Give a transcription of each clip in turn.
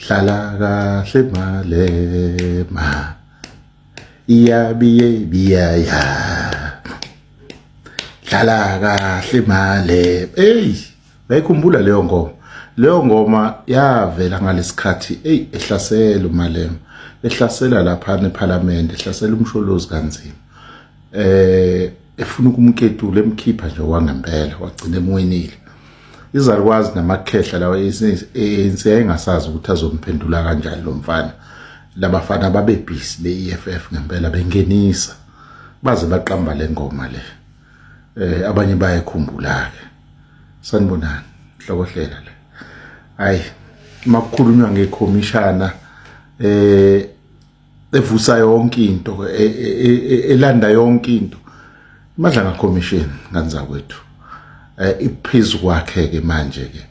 hlala kahle Malema iyabiyaya hlala kahle Malema. Bayikhumbula leyo ngoma yavela ngalesikhathi ehlasela uMalema, ehlasela lapha eParliament, ehlasela umsholozi kanzima, efuna ukumketula emkhipha nje wangempela wagcina emwenile. Izalukwazi namakhehla lawa engasazi ukuthi azomphendula kanjani lo mfana. Labafana babebhisi be-EFF ngempela bengenisa baze baqamba le ngoma le. Abanye bayekhumbula ke. Sanibonani hlokohlela le. Hayi makukhulunywa ngekhomishana evusa yonke into elanda yonke into. Madlanga commission nganza kwethu. Iphezu kwakhe ke manje ke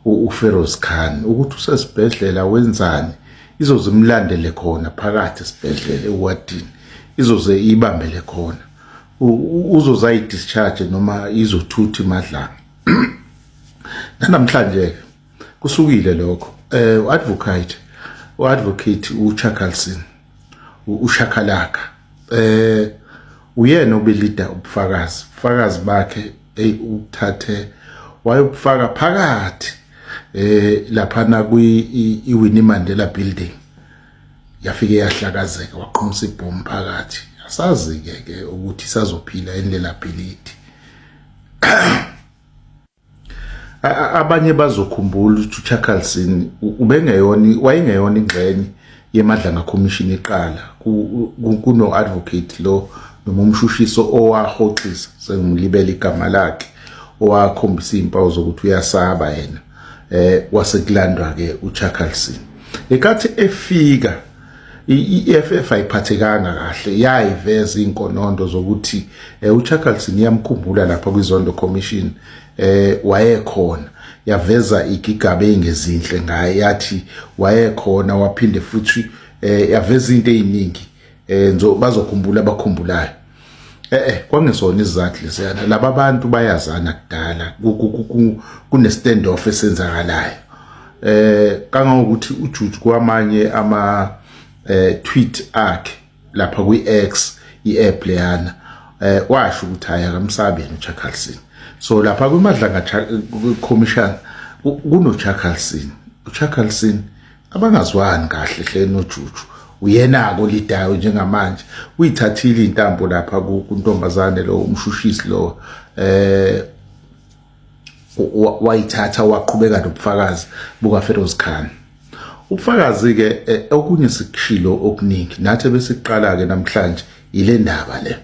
uFeroz Khan ukuthi usesibhedlela wenzani, izozimlandele khona phakathi esibhedlela ewadini, izoze ibambele khona, uzoza discharge noma izothuthi Madlanga. Namhlanje kusukile lokho advocate uChakalson uShakalaka uyena obelida ubufakazi bakhe uthathe wayobufaka phakathi laphana iWinnie Mandela building, yafike yahlakazeka waqhumisa ibhomu phakathi. Asazi ke ukuthi sazophila endlela philithi. Abanye bazokhumbula ukuthi uChakalson wayengeyona ingxenye yeMadlanga commission iqala kuno advocate lo noma umshushiso owahoxisa sengimlibela igama lakhe, owakhombisa impawu zokuthi uyasaba yena wasekulandwa ke uChakalson. Ekathi efika iEFF ayiphathekanga kahle, yayiveza inkonondo zokuthi uChakalson yamkhumbula lapha kwiZondo commission wayekhona, yaveza igigaba engezinhle ngaye, yathi wayekhona waphinde futhi yaveza into eziningi bazokhumbula abakhumbulayo. Kwangesona izizathu lesiyana, laba bantu bayazana kudala, kune standoff esenzakalayo. Kangangokuthi uJuju kwamanye ama tweet akhe lapha kwi-X i-app leyana washo ukuthi hayi akamsabi yena uChakalson. So lapha kwiMadlanga commission kunoChakalson, uChakalson abangazwani kahle hle noJuju, uyena ko lidayo njengamanje, uyithathile intambo lapha kuntombazane lo umshushisi lo wayithatha waqhubeka nobufakazi bukaFeroz Khan. Ubufakazi ke okunye sikushilo okuningi nathi bese siqala ke namhlanje ile ndaba le.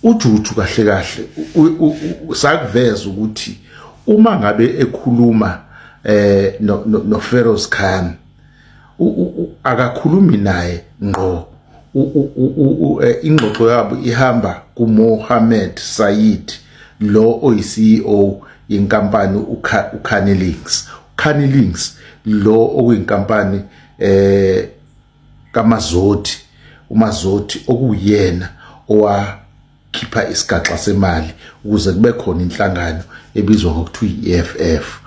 uJuju kahle sakuveza ukuthi uma ngabe ekhuluma noFeroz Khan akakhulumi naye ngqo, ingxoxo yabo ihamba kuMohammed Said lo oyi-CEO yenkampani uCannelinks lo okuyinkampani kaMazoti, uMazoti okuyena owakhipha isigaxa semali ukuze kube khona inhlangano ebizwa ngokuthiwa i-EFF,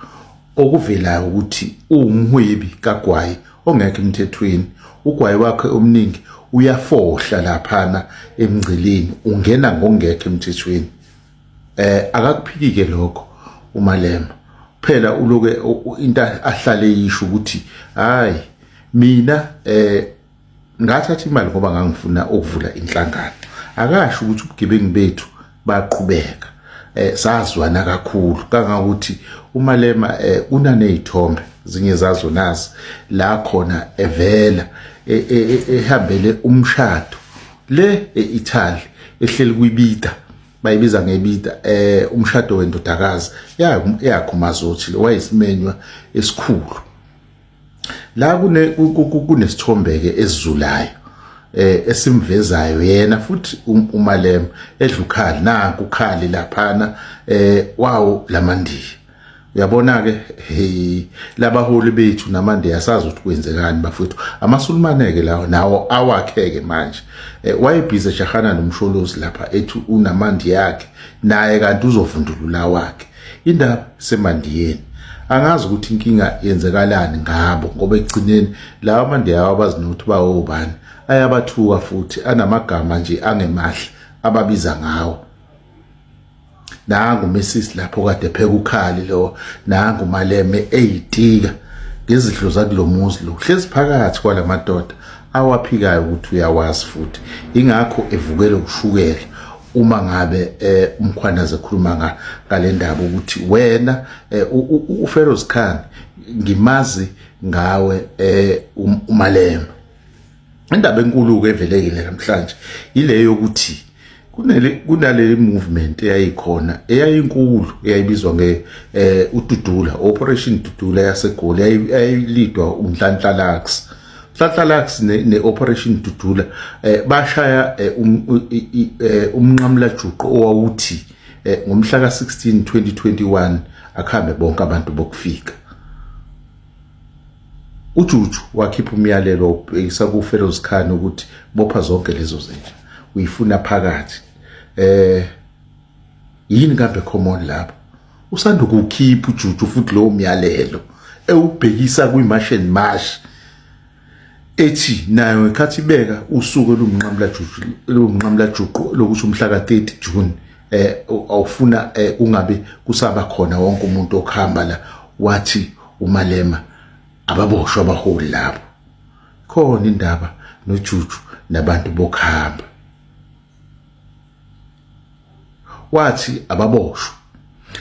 okuvelayo ukuthi umhwebi kaGwayi ongekho emthethweni. uGwayi wakhe omningi uyafohla laphana emngceleni, ungena ngongekho emthethweni. Akakuphiki ke lokho uMalema, phela uloke into ahlale yisho ukuthi hayi mina ngathatha imali ngoba ngangifuna ukuvula inhlangano. Akasho ukuthi ubugebengu bethu baqhubeka, sazwana kakhulu kangakuthi uMalema unanezithombe zinye zazo nazi la khona evela ehambele umshado le eItaly ehleli kuyibida, bayibiza ngebida, umshado wendodakazi yakho Mazothi lo wayesimenywa esikhulu. La kunesithombe ke esizulayo esimvezayo yena futhi uMalema edla ukhali, nanku ukhali laphana wawo lamandiya. Uyabona ke labaholi bethu namande yasazi ukuthi kwenzekani bafethu. AmaSulumane ke lawo nawo awakheke manje, wayebhiza eshahana nomsholozi lapha ethi unamandi yakhe naye kanti uzovundulula wakhe. indaba semandiyeni. Angazi ukuthi inkinga yenzekalani ngabo ngoba ekugcineni lawa mandiyawo abazinothi bawobani ayabathuka futhi anamagama nje angemahle ababiza ngawo. Nangu Mrs lapho kade pheka ukhali lo, nangu Maleme eyitika ngezidlo zakulomuzi lo, hlezi phakathi kwalamadoda awaphikayo ukuthi uyawazi futhi ingakho evukele ukushukela uma ngabe umkhwanazi ekhuluma ngale ndaba ukuthi wena uFeroz Khan ngimazi ngawe uMalema. Indaba enkulu ke evelekile namhlanje ile yokuthi kunale movement eyayikhona eyayinkulu eyayibizwa uDudula, Operation Dudula yaseGoli, eyayilidwa uNhlanhla Lux. Nhlanhla Lux ne-Operation Dudula bashaya umnqamla juqu owawuthi ngomhla ka-16 2021 akhambe bonke abantu bokufika. uJuju wakhipha umyalelo ubhekisa kuFeroz Khan ukuthi bopha zonke lezo zinto uyifuna phakathi. Yini kambe common lapho usanda ukukhipha uJuju futhi lo myalelo ewubhekisa kwimarch and march ethi nayo ekhathi beka usuku lumnqamla juqu lokuthi umhla ka-30 June awufuna ungabe kusaba khona wonke umuntu okhamba la wathi uMalema ababoshwa abaholi lapho. Khona indaba noJuju nabantu bokhamba wathi ababoshwa.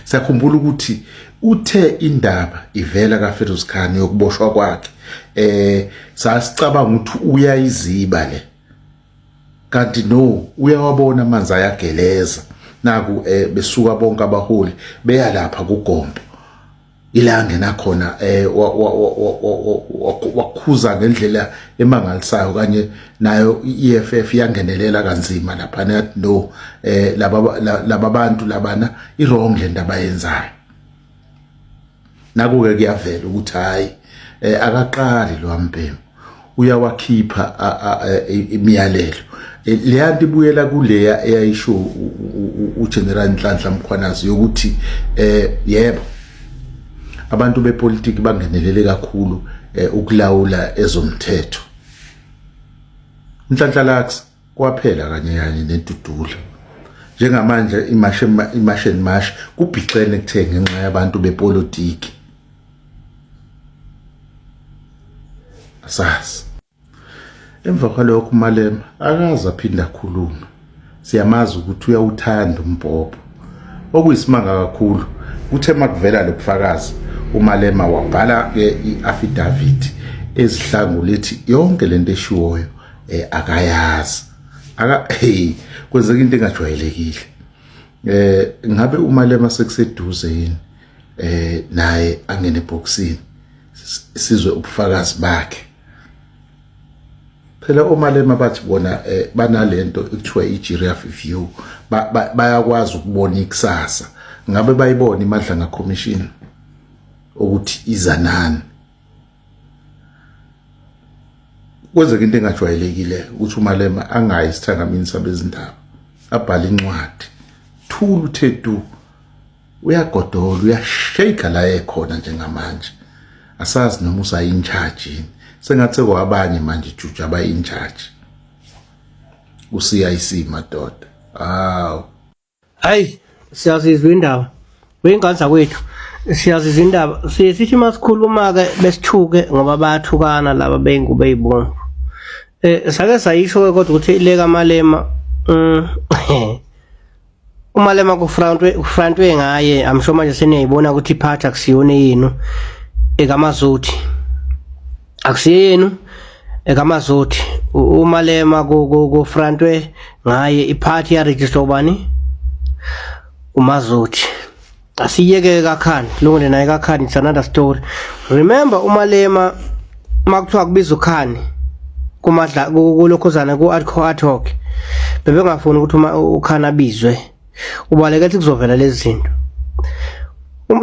Sakhumbula ukuthi uthe indaba ivela kaFeroz Khan yokuboshwa kwakhe sasicabanga ukuthi uyayiziba le, kanti no uyawabona amanzi ayageleza. Naku besuka bonke abaholi beya lapha kuGompo ilange nakhona wakhuza ngendlela emangalisayo kanye nayo iEFF yangenelela kanzima lapha nathi no laba bantu labana iwrong le ndaba yenzayo. Naku ke kuyavela ukuthi hayi akaqali lo Mbhemu uyawakhipha imiyalelo leyanto ibuyela kuleya eyayisho uGeneral Nhlanhla Mkhwanazi yokuthi yebo abantu bepolitiki bangenelele kakhulu ukulawula ezomthetho. Nhlanhla Lux kwaphela kanye neDudula njengamanje imarch and march kubhixene kuthe ngenxa yabantu bepolitiki. Asazi emva kwalokho uMalema akaze aphinda akhuluma. Siyamazi ukuthi uyawuthanda umbhobho. Okuyisimanga kakhulu kuthe makuvela lokufakazi uMalema wabhala i-affidavit ezihlangula ethi yonke lento eshiwoyo akayazi. Kwenzeka into engajwayelekile. Ngabe uMalema sekuseduze yini naye angene eboxini sizwe ubufakazi bakhe. Phela uMalema bathi bona banalento ekuthiwa i-giraffe view, bayakwazi ukubona ikusasa. Ngabe bayibona iMadlanga Commission ukuthi izanani. Kwenzeka into engajwayelekile ukuthi uMalema angayi isithangamini sabezindaba abhala incwadi thulu uthe tu uyagodola uyashake la ekhona njengamanje. Asazi noma usayinchaji sengathi kwabanye manje Juju abayinchaji uCIC madoda. Hayi siyazizwa indaba wenganza kwethu, siyazizwa indaba sithi masikhuluma ke besithuke ngoba bayathukana laba beyingube ezibomvu. Sake sayisho kodwa ukuthi ileka Malema uMalema kufrantwe ngaye amsho manje seniyayibona ukuthi iphatha kusiyone yenu ekamazothi akusiyenu ekamazothi. uMalema kufrantwe ngaye iphathi ya register ubani uMazothi. Asiyeke kaKhan lungene naye kaKhan, it's another story. Remember uMalema makuthiwa kubiza uKhan kumadla kulokhozana ku-ad hoc bebengafuni ukuthi uKhan abizwe ubaleke ethi kuzovela lezi zinto.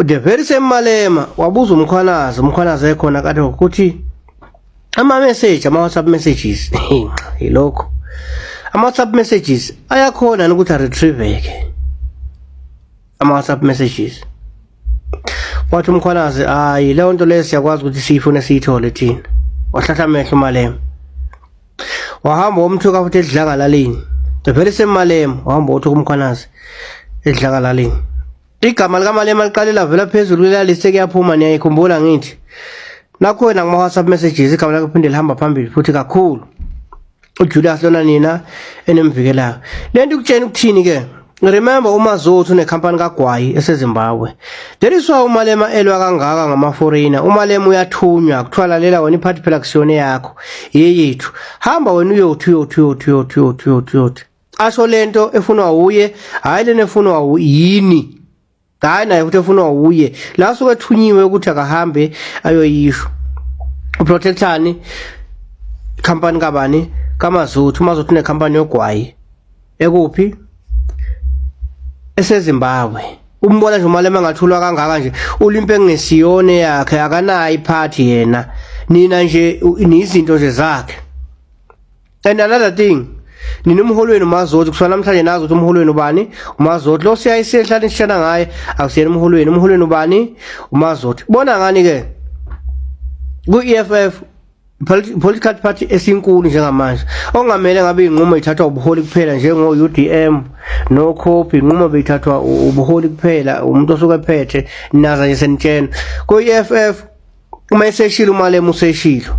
The very same Malema wabuza umkhwanazi ekhona kade ukuthi ama-message, ama-WhatsApp messages yilokho ama-WhatsApp messages ayakhona ukuthi aretrieveke ama-WhatsApp messages. wathi umkhwanazi hayi leyo nto leyo siyakwazi ukuthi siyifune siyithole thina. Wahlahla amehlo uMalema, wahamba womthuka futhi edlangalaleni, vele semalema wahamba wothuka umkhwanazi edlangalaleni. Igama likaMalema liqalela vela phezulu kwelalise kuyaphuma, niyayikhumbula ngithi nakhona ngama WhatsApp messages igama lakhe phinde lihamba phambili futhi kakhulu. uJulius lona nina enemvikelayo. Lento ukutshena ukuthini ke? Remember uMazotho nekhampani kaGwayi eseZimbabwe. There is why uMalema elwa kangaka ngama foreigner. uMalema uyathunywa kuthiwa lalela wena iphathi phela kusiyone yakho yeyethu. Hamba wena uyothi. Asho lento efunwa uye, hayi lento efunwa yini. Hayi naye futhi efunwa uye. La suke thunyiwe ukuthi akahambe ayoyisho. uProtectani company kabani kaMazotho. uMazotho nekhampani yoGwayi ekuphi eseZimbabwe. Umbona nje uMalema ngathulwa kangaka nje ulimpe ngesiyone yakhe, akanayo iphathi yena, nina nje nizinto nje zakhe. And another thing, nina umholweni uMazotho kusona namhlanje nazi ukuthi umholweni ubani? uMazotho. Lo siyayisehlala isishana ngaye akusiyena umholweni ubani? uMazotho. Bona ngani ke ku-EFF political party esinkulu njengamanje ongamele ngabe inqumo ithathwa ubuholi kuphela njengo UDM no Copy, inqumo bethathwa ubuholi kuphela, umuntu osuke ephethe naza nje senitshena ku-EFF. Uma eseshilo uMalema useshilo,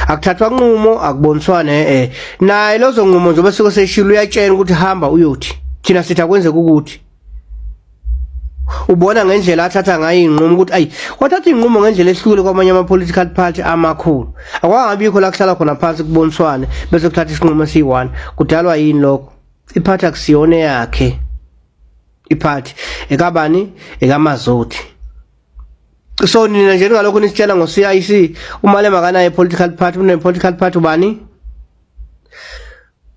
akuthathwa nqumo, akuboniswane naye lozo nqumo nje bese seshilo uyatshena ukuthi hamba uyothi thina sithi akwenze ukuthi. Ubona ngendlela athatha ngayo inqumo ukuthi ayi wathatha inqumo ngendlela ehlukile kwamanye ama political party amakhulu. Akwangabikho la kuhlala khona phansi kuboniswane bese kuthatha isinqumo esiyi-1. Kudalwa yini lokho? Iphathi akusiyone yakhe, iphathi ekabani ekaMazotho. So nina nje ngalokho nisitshela ngo-CIC uMalema kanaye political party, une political party ubani?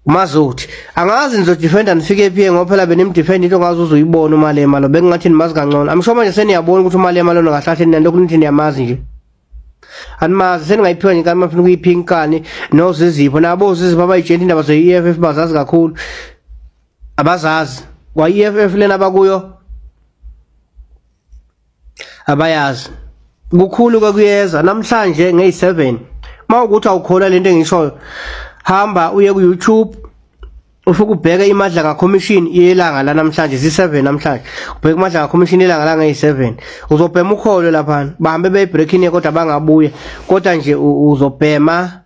uMazotho. Angazi nizodefenda nifike phi ngoba phela benimdefend into ngazi uzoyibona uMalema lo, bengingathi nimazi kangcono. Amsho manje seniyabona ukuthi uMalema lona kahlahle nina lokho nithi niyamazi nje. Animazi seningayiphiwa nje kama mfuna ukuyiphinkani nozizipho nabo zizipho abayitshela indaba ze-EFF bazazi kakhulu. Abazazi kwa-EFF lena bakuyo abayazi. Kukhulu kwakuyeza namhlanje ngeyi7 mawukuthi awukhola lento engishoyo, hamba uye ku YouTube ufike ubheke iMadlanga Commission yelanga la namhlanje zi7 namhlanje. Ubheke iMadlanga Commission yelanga la ngeyi7 uzobhema ukholo lapha, bahambe beyibreakini kodwa bangabuya, kodwa nje uzobhema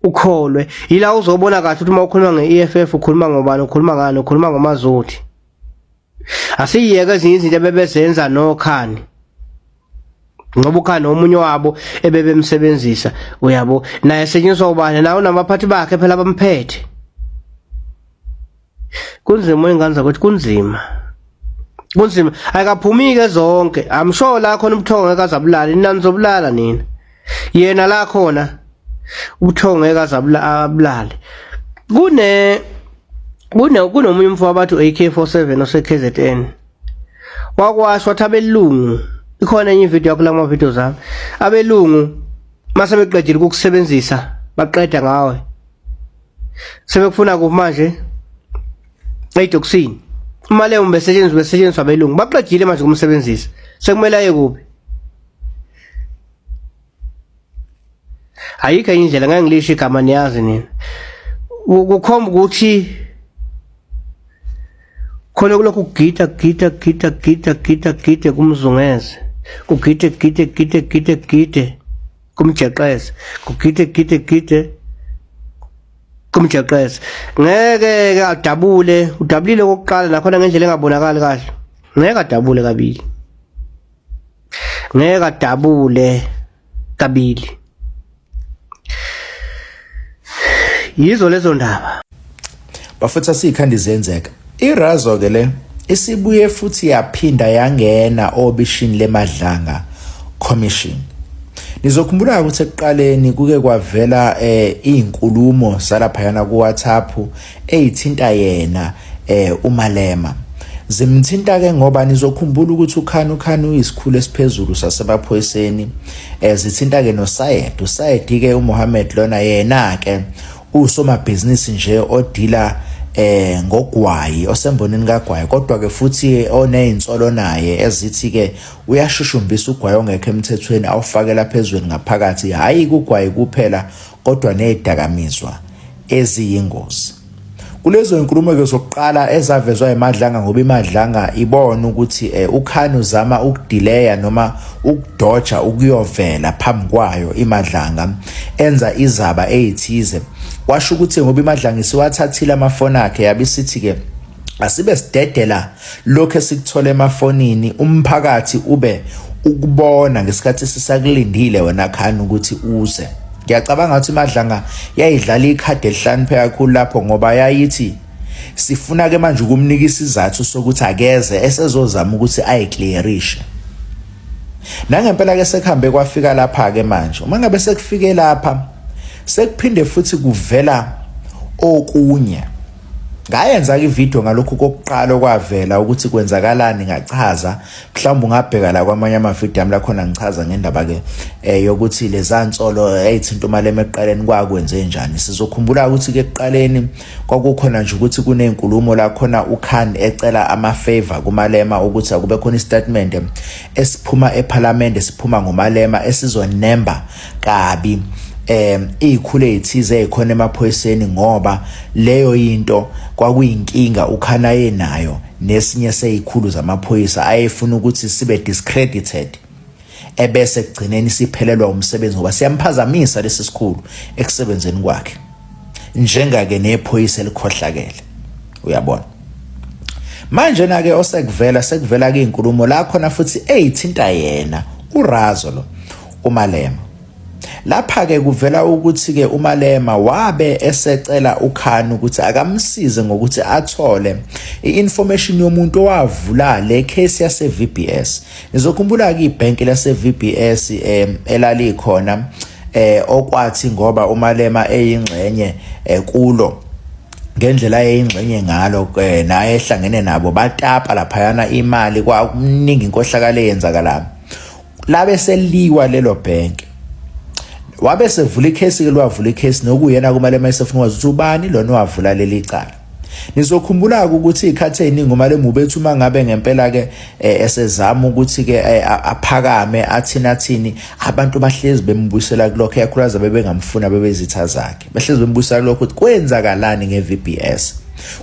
ukholwe. Yila uzobona kahle ukuthi uma ukhuluma ngeEFF ukhuluma ngobani, ukhuluma ngani, ukhuluma ngoMazotho. Asiyeke ezinye izinto bebezenza noKhani ngoba uKhani omunye wabo ebebemsebenzisa, uyabo naye senyiswa ubani nawo nabaphathi bakhe phela bamphethe. Kunzima ingane zakuthi kunzima ayikaphumike zonke. Amsho la khona ubuthongo ekazabulala, nina nizobulala nina, yena la khona ubuthongo ekazabulala. Kunomunye umfo wabathu AK47 oseKZN wakwasho wathi abelungu, ikhona enye video yakho lama video zami, abelungu mase beqedile ukukusebenzisa baqeda ngawe sebekufuna kumanje eyidokusini. UMalema besetshenziswa abelungu, baqedile manje kumsebenzisa, sekumele aye kuphi? Ayikho indlela ngeke ngilisho igama niyazi nina. Ukukhomba ukuthi khona kulokhu kugida kumzungeze, kugide kumjeqeze, kugide kumjeqeze. Ngeke ke adabule, udabulile kokuqala nakhona ngendlela engabonakali kahle. Ngeke adabule kabili, ngeke adabule kabili. Yizo lezo ndaba bafutha sikhandi zenzeka. Irazo ke le isibuye futhi yaphinda yangena obishini leMadlanga Commission. Nizokhumbula ukuthi ekuqaleni kuke kwavela izinkulumo salaphayana ku WhatsApp ezithinta yena uMalema. Zimthinta ke ngoba nizokhumbula ukuthi uKhani uyisikhulu esiphezulu sasebaphoyiseni, zithinta ke uSayed ke uMohammed lona yena ke usomabhizinisi nje odila ngogwayi osembonini kaGwayi, kodwa ke futhi onezinsolo naye ezithi ke uyashushumbisa ugwayi ongekho emthethweni awufakela phezweni ngaphakathi, hayi kugwayi kuphela kodwa nezidakamizwa eziyingozi. Kulezo inkulumo ke zokuqala ezavezwa eMadlanga, ngoba iMadlanga ibona ukuthi uKhani uzama ukudelaya noma ukudoja ukuyovela phambi kwayo iMadlanga, enza izaba ezithize. Kwasho ukuthi ngoba iMadlanga isiwathathile amafoni akhe yabisithi ke asibe sidedela lokho esikuthola emafonini, umphakathi ube ukubona ngesikhathi sisakulindile wena Khani ukuthi uze. Ngiyacabanga ukuthi iMadlanga yayidlala ikhadi elihlanipheke kakhulu lapho, ngoba yayithi sifuna ke manje ukumnika isizathu sokuthi akeze esezozama ukuthi ayiclearishe. Nangempela ke sekuhambe kwafika lapha ke manje, uma ngabe sekufike lapha sekuphinde futhi kuvela okunye. Ngayenza ke ivideo ngalokho kokuqala kwavela ukuthi kwenzakalani, ngachaza mhlawumbe ungabheka la kwamanye amavideo ami la khona ngichaza ngendaba ke yokuthi lezansolo ezithinta uMalema eqaleni kwakwenze njani. Sizokhumbula ukuthi ke eqaleni kwakukhona nje ukuthi kunezinkulumo la khona uKhani ecela ama-favor kuMalema ukuthi akube khona istatement esiphuma eParliament siphuma ngoMalema esizonemba kabi izikhulu ezithize ezikhona emaphoyiseni, ngoba leyo into kwakuyinkinga uKhani ayenayo nesinye sezikhulu zamaphoyisa ayefuna ukuthi sibe discredited, ebese kugcineni siphelelwa umsebenzi ngoba siyamphazamisa lesi sikhulu ekusebenzeni kwakhe, njengake nephoyisa elikhohlakele. Uyabona manje na ke sekuvela ke inkulumo la khona futhi ezithinta yena uRazo lo uMalema. Lapha ke kuvela ukuthi ke uMalema wabe esecela uKhani ukuthi akamsize ngokuthi athole i-information yomuntu owavula le case yase VBS. Nizokhumbula ke ibhenki lase VBS elalikhona okwathi ngoba uMalema eyingxenye kulo ngendlela eyingxenye ngalo naye ehlangene nabo batapa lapha yana imali kwakuningi inkohlakalo eyenzakala labe seliwa lelo bhenki. Wabe sevula icase ke lwavula icase nokuyena kuMalema esefuna ukuthi ubani lona owavula leli cala. Nizokhumbula ukuthi ikhathe eningi uMalema ubethu mangabe ngempela ke esezama ukuthi ke aphakame athini abantu bahlezi bembuyisela kulokho yakhulaza bebengamfuna bebezitha zakhe, bahlezi bembuyisela lokho ukuthi kwenzakalani ngeVBS.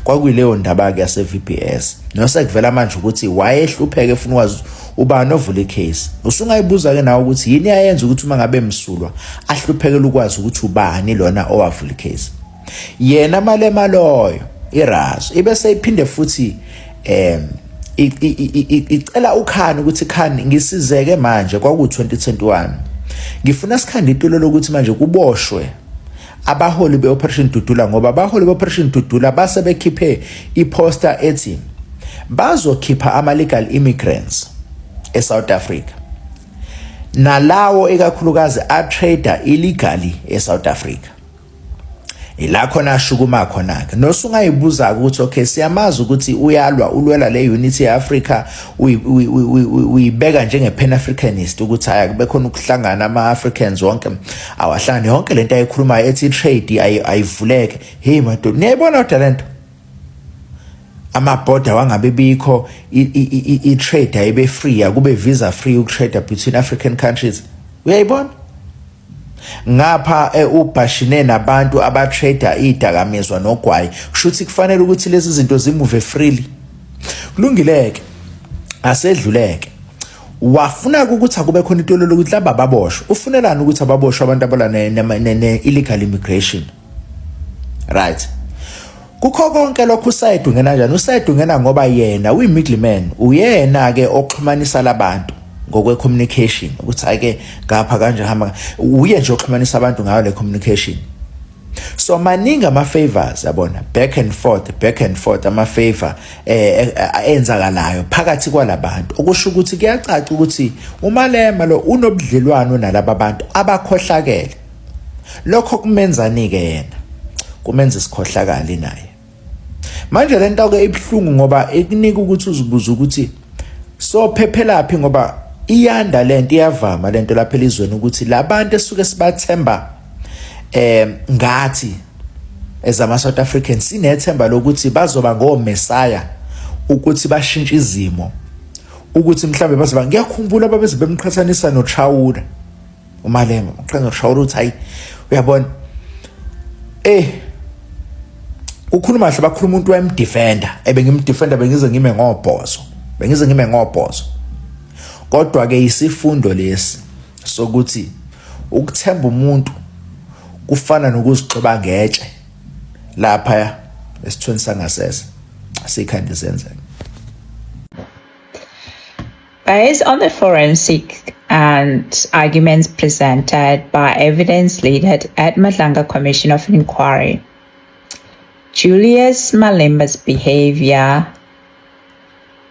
Kwakuyileyo ndaba ke yase VBS nosekuvela manje ukuthi wayehlupheke efuna ukwazi ubani ovula icase. Usungayibuza ke nawe ukuthi yini ayenza ukuthi uma ngabe emsulwa ahluphekele ukwazi ukuthi ubani lona owavula icase. Yena Malema loyo iRazo ibese iphinde futhi icela uKhani ukuthi Khani ngisizeke manje kwaku 2021 ngifuna sikhande itulo lokuthi manje kuboshwe abaholi beOperation Dudula, ngoba abaholi beOperation Dudula base bekhiphe iposter ethi bazokhipha ama-legal immigrants eSouth Africa nalawo ekakhulukazi a-trader illegally eSouth Africa. Ila khona ashukuma khona ke nosungayibuza ukuthi okay siyamazi ukuthi ulwela le unity yeAfrica uyibeka njenge pan Africanist ukuthi haya kube khona ukuhlangana ama-Africans wonke awahlangane yonke lento ayikhuluma ethi trade ayivuleke. Hey madoda niyayibona talento ama-border wangabe bikho i-trade ayibe free akube visa free ukutrade between African countries. Uyayibona ngapha ubhashine nabantu abatrader idakamizwa nogwayi, kushuthi kufanele ukuthi lezi zinto zimuve freely. Kulungileke asedluleke wafuna ukuthi akube khona intolo lokuthi laba baboshwe. Ufunelani ukuthi ababoshwe abantu abala ne-illegal immigration, right? Kukho konke lokho usayid ungena kanjani? Usayid ungena ngoba yena uyi-middleman, uyena ke oxhumanisa labantu ngokwe-communication ukuthi ake ngapha kanje hamba uye nje oxhumanisa abantu ngayo le communication. So maningi ama-favors yabona back and forth ama-favor enzakalayo phakathi kwalabantu, okusho ukuthi kuyacaca ukuthi uMalema lo unobudlelwano nalaba bantu abakhohlakele. Lokho kumenzani ke yena? Kumenza isikhohlakali naye. Manje lento ke ibhlungu ngoba ekunika ukuthi uzibuza ukuthi so phephelaphi, ngoba iyanda lento iyavama lento lapha elizweni ukuthi labantu esuke sibathemba ngathi ezama-South Africans sinethemba lokuthi bazoba ngomesaya ukuthi bashintshe izimo, ukuthi mhlawumbe bazoba, ngiyakhumbula babeze bemqhathanisa noChawula uMalema, uqhaza noChawula uthi hayi uyabona ukhuluma kahle, bakhuluma umuntu wayemdefender, ebengimdefender bengize ngime ngobhozo, kodwa-ke isifundo lesi sokuthi ukuthemba umuntu kufana nokuzigxiba ngetshe lapha esithweni sangasese, asikhandi senzeka. Based on the forensic and arguments presented by evidence leaded at Madlanga Commission of Inquiry, Julius Malema's behavior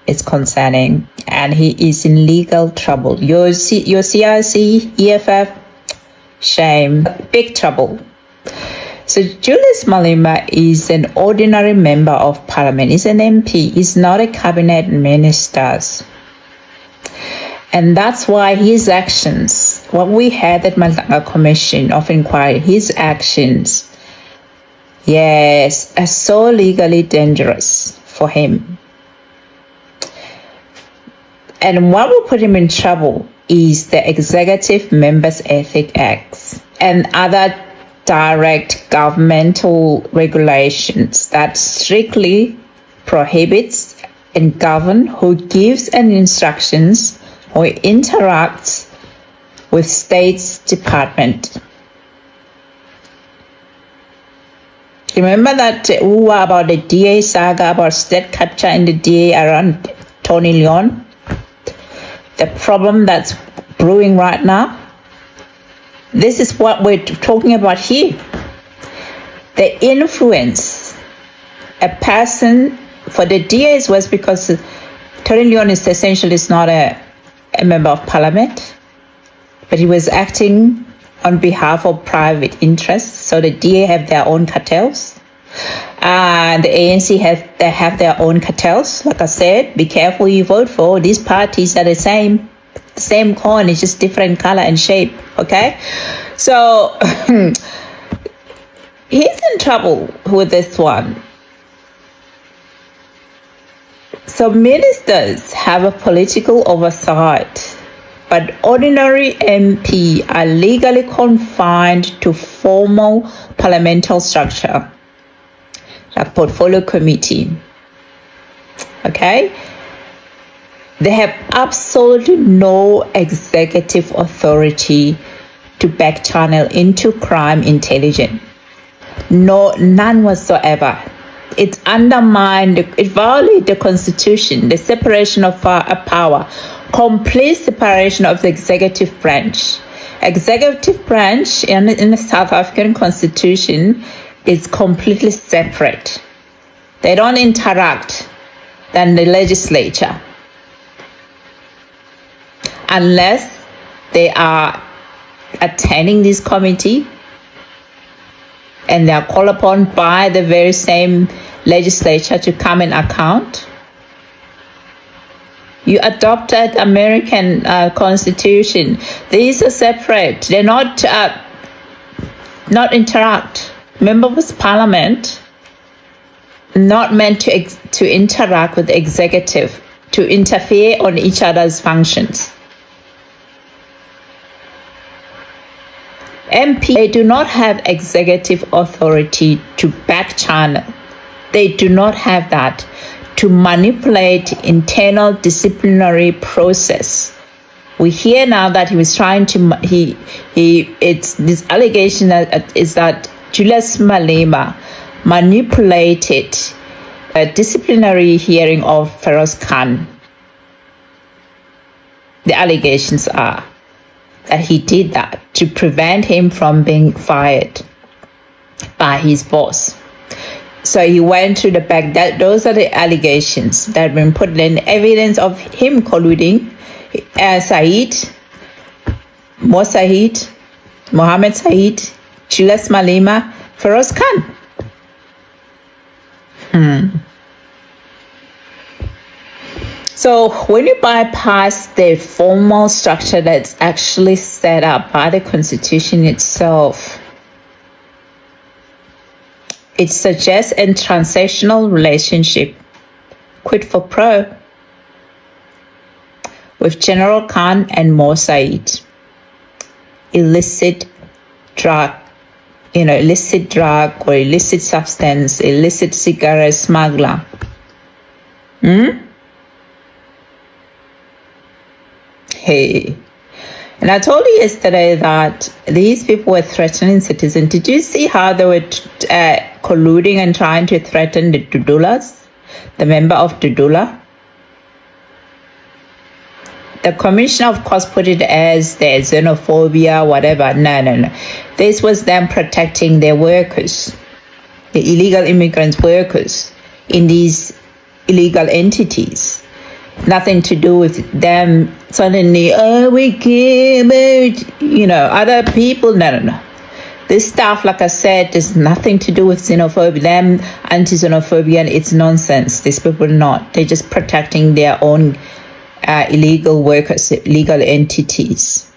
is concerning and he is in legal trouble. Your CRC, EFF, shame, big trouble. So Julius Malema is an ordinary member of parliament. He's an MP. He's not a cabinet minister. And that's why his actions, what we had at Madlanga Commission of Inquiry, his actions, yes, are so legally dangerous for him. And what will put him in trouble is the Executive Members Ethics Acts and other direct governmental regulations that strictly prohibits and govern who gives an instructions or interacts with state's department. Remember that about the DA saga, about state capture in the DA around Tony Leon? The problem that's brewing right now? This is what we're talking about here. The influence a person for the DAs was because Tony Leon is essentially not a member of parliament, but he was acting on behalf of private interests. So the DA have their own cartels, and the ANC have their own cartels. Like I said, be careful who you vote for. These parties are the same coin, it's just different color and shape. Okay, so he's in trouble with this one. So ministers have a political oversight, but ordinary MP are legally confined to formal parliamentary structure, like portfolio committee. Okay? They have absolutely no executive authority to back channel into crime intelligence. No, none whatsoever. It undermined, it violated the constitution, the separation of power, complete separation of the executive branch. Executive branch in the South African constitution is completely separate. They don't interact than the legislature unless they are attending this committee and they are called upon by the very same legislature to come and account. You adopted American Constitution. These are separate. They're not interact. Members of Parliament not meant to interact with the executive, to interfere on each other's functions. MP, they do not have executive authority to back channel. They do not have that to manipulate internal disciplinary process. We hear now that he was trying to, it's this allegation is that Julius Malema manipulated a disciplinary hearing of Feroz Khan. The allegations are that he did that to prevent him from being fired by his boss. So he went to the back. Those are the allegations that have been put in, evidence of him colluding Said, Mo Said, Mohammed Said, Julius Malema, Feroz Khan. So when you bypass the formal structure that's actually set up by the Constitution itself, It suggests a transactional relationship, quid pro quo, with General Khan and Mo Said. Illicit drug or illicit substance, illicit cigarette smuggler. Hey. And I told you yesterday that these people were threatening citizens. Did you see how they were colluding and trying to threaten the Dudulas, the member of Dudula? The commissioner, of course, put it as their xenophobia, whatever. No. This was them protecting their workers, the illegal immigrants workers in these illegal entities. Nothing to do with them suddenly, we came, other people. No. This stuff, like I said, is nothing to do with xenophobia. Them anti-xenophobia, and it's nonsense. These people are not. They're just protecting their own illegal workers, legal entities.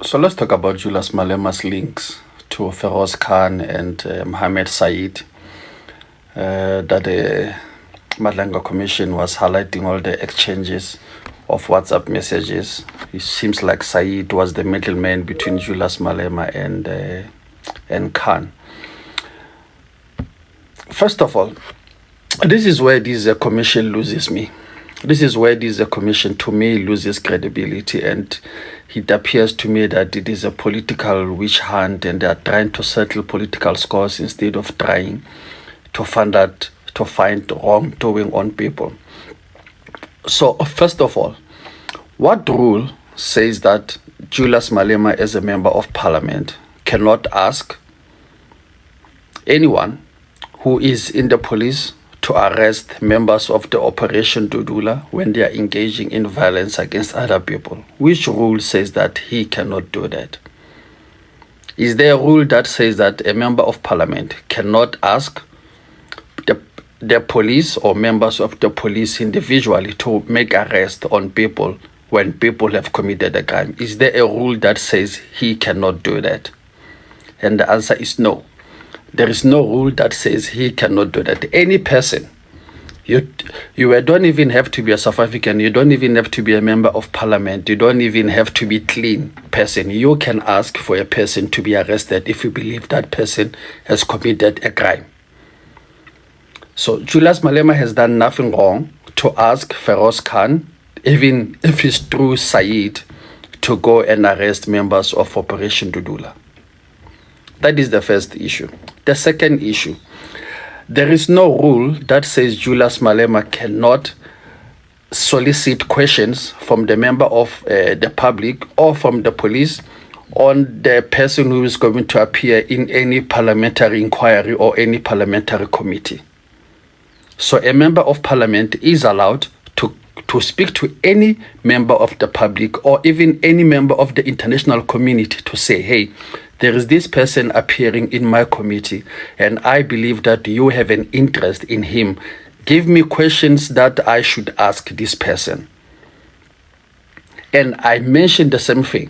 So let's talk about Julius Malema's links to Feroz Khan and Mohammed Said. That the Madlanga Commission was highlighting all the exchanges of WhatsApp messages. It seems like Said was the middleman between Julius Malema and Khan. First of all, this is where this commission loses me. This is where this commission, to me, loses credibility, and it appears to me that it is a political witch hunt, and they are trying to settle political scores instead of trying to find wrongdoing on people. So, first of all, what rule says that Julius Malema, as a member of parliament, cannot ask anyone who is in the police to arrest members of the Operation Dudula when they are engaging in violence against other people? Which rule says that he cannot do that? Is there a rule that says that a member of parliament cannot ask the police or members of the police individually to make arrest on people when people have committed a crime? Is there a rule that says he cannot do that? And the answer is no. There is no rule that says he cannot do that. Any person, you don't even have to be a South African, you don't even have to be a member of parliament, you don't even have to be clean person. You can ask for a person to be arrested if you believe that person has committed a crime. So Julius Malema has done nothing wrong to ask Feroz Khan, even if it's through Said, to go and arrest members of Operation Dudula. That is the first issue. The second issue, there is no rule that says Julius Malema cannot solicit questions from the member of the public or from the police on the person who is going to appear in any parliamentary inquiry or any parliamentary committee. So a member of parliament is allowed to speak to any member of the public or even any member of the international community to say, hey, there is this person appearing in my committee and I believe that you have an interest in him. Give me questions that I should ask this person. And I mentioned the same thing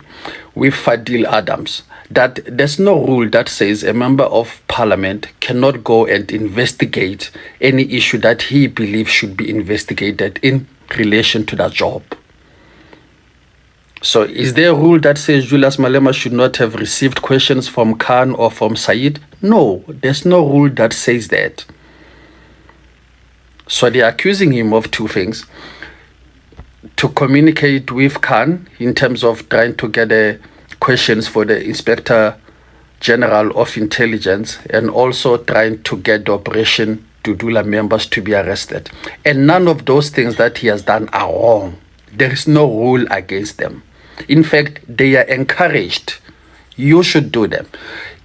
with Fadil Adams, that there's no rule that says a member of parliament cannot go and investigate any issue that he believes should be investigated in relation to that job. So is there a rule that says Julius Malema should not have received questions from Khan or from Said? No, there's no rule that says that. So they're accusing him of two things: to communicate with Khan in terms of trying to get questions for the Inspector General of Intelligence, and also trying to get the Operation Dudula members to be arrested. And none of those things that he has done are wrong. There is no rule against them. In fact, they are encouraged. You should do them.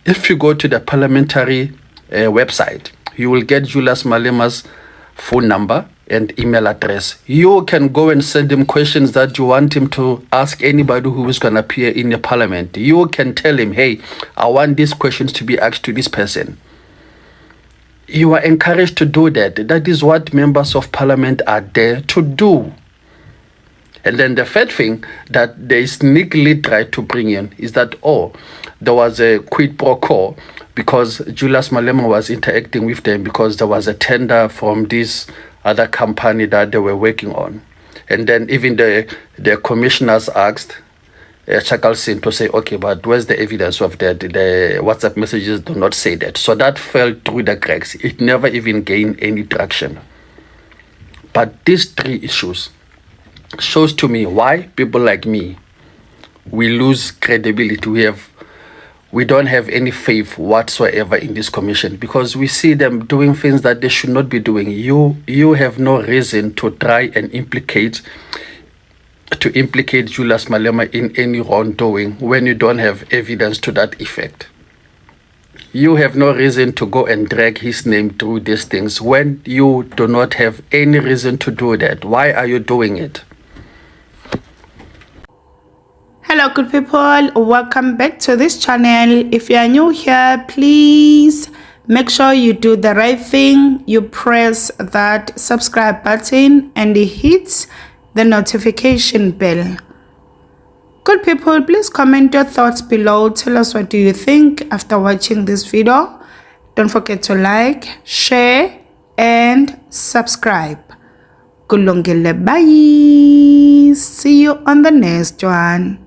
If you go to the parliamentary website, you will get Julius Malema's phone number and email address. You can go and send him questions that you want him to ask anybody who is going to appear in the parliament. You can tell him, hey, I want these questions to be asked to this person. You are encouraged to do that. That is what members of parliament are there to do. And then the third thing that they sneakily tried to bring in is that, there was a quid pro quo because Julius Malema was interacting with them because there was a tender from this other company that they were working on. And then even the commissioners asked Chakal Singh to say, okay, but where's the evidence of that? The WhatsApp messages do not say that. So that fell through the cracks. It never even gained any traction. But these three issues shows to me why people like me, we lose credibility. We don't have any faith whatsoever in this commission because we see them doing things that they should not be doing. You have no reason to try and implicate Julius Malema in any wrongdoing when you don't have evidence to that effect. You have no reason to go and drag his name through these things when you do not have any reason to do that. Why are you doing it? Hello good people, welcome back to this channel. If you are new here, please make sure you do the right thing. You press that subscribe button and hit the notification bell. Good people, please comment your thoughts below. Tell us what do you think after watching this video. Don't forget to like, share and subscribe. Kulungile, bye. See you on the next one.